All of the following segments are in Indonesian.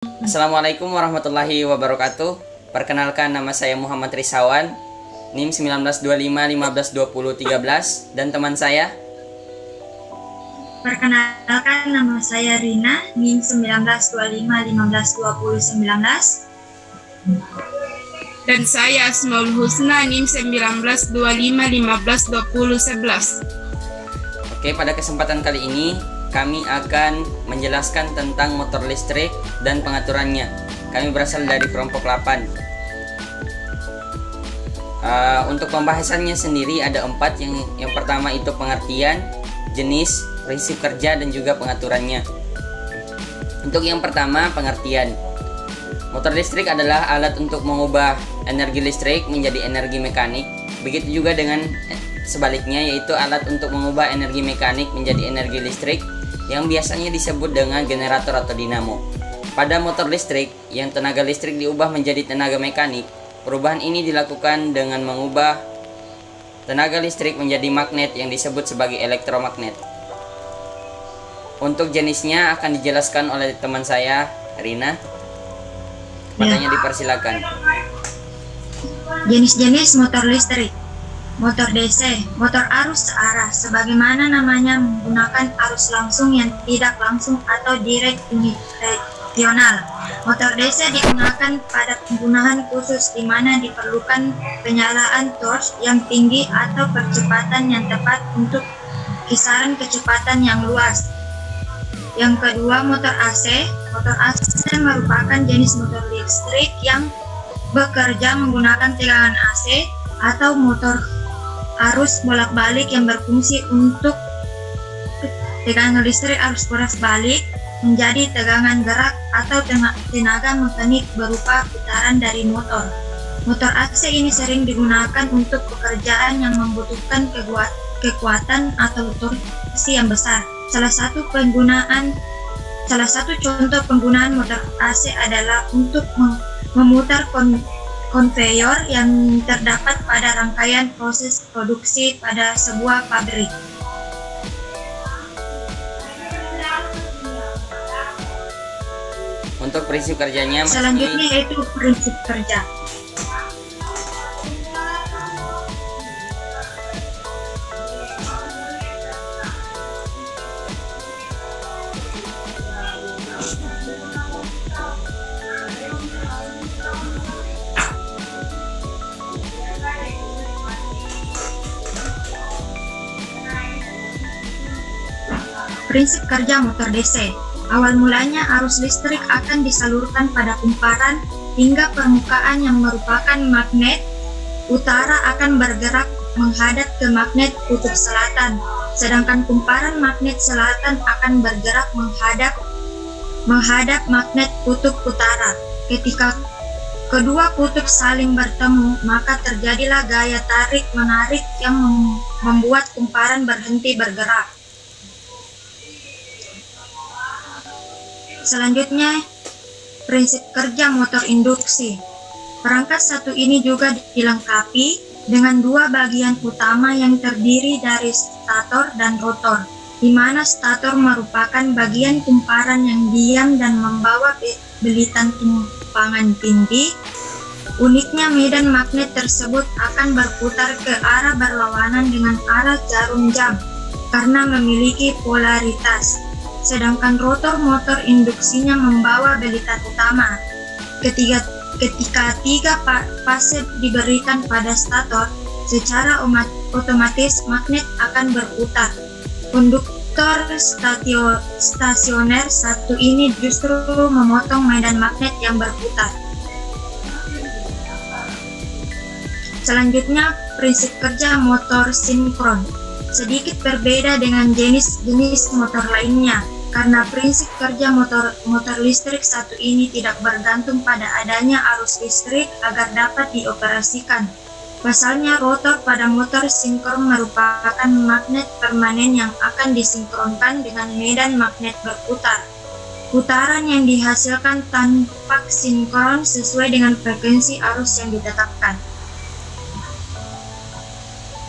Assalamualaikum warahmatullahi wabarakatuh. Perkenalkan, nama saya Muhammad Risawan, NIM 1925 1520 13, dan teman saya. Perkenalkan, nama saya Rina, NIM 1925 1520 19. Dan saya Asmaul Husna, NIM 1925 1520 11. Oke, pada kesempatan kali ini kami akan menjelaskan tentang motor listrik dan pengaturannya. Kami berasal dari kelompok 8. Untuk pembahasannya sendiri ada 4. Yang pertama itu pengertian, jenis, prinsip kerja, dan juga pengaturannya. Untuk yang pertama, pengertian. Motor listrik adalah alat untuk mengubah energi listrik menjadi energi mekanik. Begitu juga dengan sebaliknya, yaitu alat untuk mengubah energi mekanik menjadi energi listrik yang biasanya disebut dengan generator atau dinamo. Pada motor listrik yang tenaga listrik diubah menjadi tenaga mekanik, perubahan ini dilakukan dengan mengubah tenaga listrik menjadi magnet yang disebut sebagai elektromagnet. Untuk jenisnya akan dijelaskan oleh teman saya, Rina. Kepadanya dipersilakan. Jenis-jenis motor listrik. Motor DC, motor arus searah, sebagaimana namanya menggunakan arus langsung yang tidak langsung atau direct unidirectional. Motor DC digunakan pada penggunaan khusus di mana diperlukan penyalaan torque yang tinggi atau percepatan yang tepat untuk kisaran kecepatan yang luas. Yang kedua, motor AC. Motor AC merupakan jenis motor listrik yang bekerja menggunakan tegangan AC atau motor arus bolak-balik yang berfungsi untuk tegangan listrik arus bolak-balik menjadi tegangan gerak atau tenaga mekanik berupa putaran dari motor. Motor AC ini sering digunakan untuk pekerjaan yang membutuhkan kekuatan atau torsi yang besar. Salah satu contoh penggunaan motor AC adalah untuk memutar konveyor yang terdapat pada rangkaian proses produksi pada sebuah pabrik. Untuk prinsip kerjanya Selanjutnya yaitu prinsip kerja. Prinsip kerja motor DC. Awal mulanya arus listrik akan disalurkan pada kumparan hingga permukaan yang merupakan magnet utara akan bergerak menghadap ke magnet kutub selatan, sedangkan kumparan magnet selatan akan bergerak menghadap magnet kutub utara. Ketika kedua kutub saling bertemu, maka terjadilah gaya tarik-menarik yang membuat kumparan berhenti bergerak. Selanjutnya, prinsip kerja motor induksi. Perangkat satu ini juga dilengkapi dengan dua bagian utama yang terdiri dari stator dan rotor, di mana stator merupakan bagian kumparan yang diam dan membawa belitan tumpangan tinggi. Uniknya, medan magnet tersebut akan berputar ke arah berlawanan dengan arah jarum jam karena memiliki polaritas. Sedangkan rotor motor induksinya membawa belitan utama. Ketika tiga fase diberikan pada stator, secara otomatis magnet akan berputar. Konduktor stasioner satu ini justru memotong medan magnet yang berputar. Selanjutnya, prinsip kerja motor sinkron. Sedikit berbeda dengan jenis-jenis motor lainnya, karena prinsip kerja motor listrik satu ini tidak bergantung pada adanya arus listrik agar dapat dioperasikan. Pasalnya, rotor pada motor sinkron merupakan magnet permanen yang akan disinkronkan dengan medan magnet berputar. Putaran yang dihasilkan tampak sinkron sesuai dengan frekuensi arus yang ditetapkan.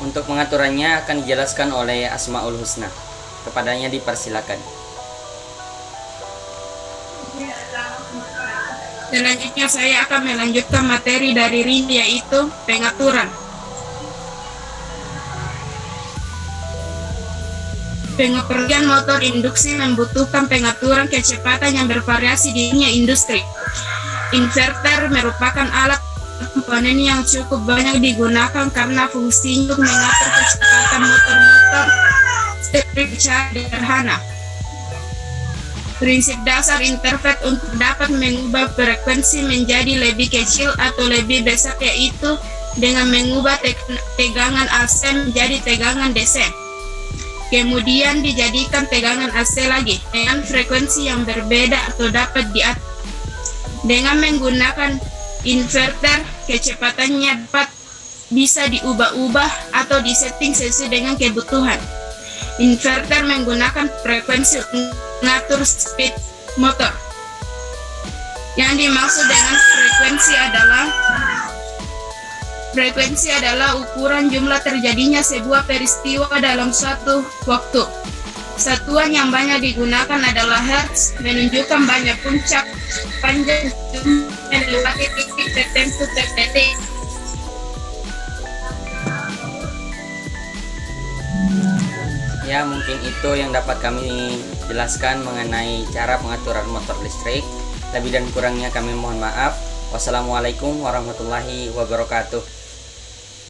Untuk pengaturannya akan dijelaskan oleh Asmaul Husna. Kepadanya dipersilakan. Selanjutnya saya akan melanjutkan materi dari Rini, yaitu pengaturan. Pengoperasian motor induksi membutuhkan pengaturan kecepatan yang bervariasi di dunia industri. Inverter merupakan alat komponen yang cukup banyak digunakan karena fungsinya untuk mengatur kecepatan motor-motor secara sederhana. Prinsip dasar interval untuk dapat mengubah frekuensi menjadi lebih kecil atau lebih besar yaitu dengan mengubah tegangan AC menjadi tegangan DC. Kemudian dijadikan tegangan AC lagi dengan frekuensi yang berbeda atau dapat diatur. Dengan menggunakan inverter, kecepatannya bisa diubah-ubah atau disetting sesuai dengan kebutuhan. Inverter menggunakan frekuensi untuk mengatur speed motor. Yang dimaksud dengan frekuensi adalah ukuran jumlah terjadinya sebuah peristiwa dalam suatu waktu. Satuan yang banyak digunakan adalah hertz, menunjukkan banyak puncak panjang melewati titik tertentu terdetik. Ya, mungkin itu yang dapat kami jelaskan mengenai cara pengaturan motor listrik. Lebih dan kurangnya kami mohon maaf. Wassalamualaikum warahmatullahi wabarakatuh.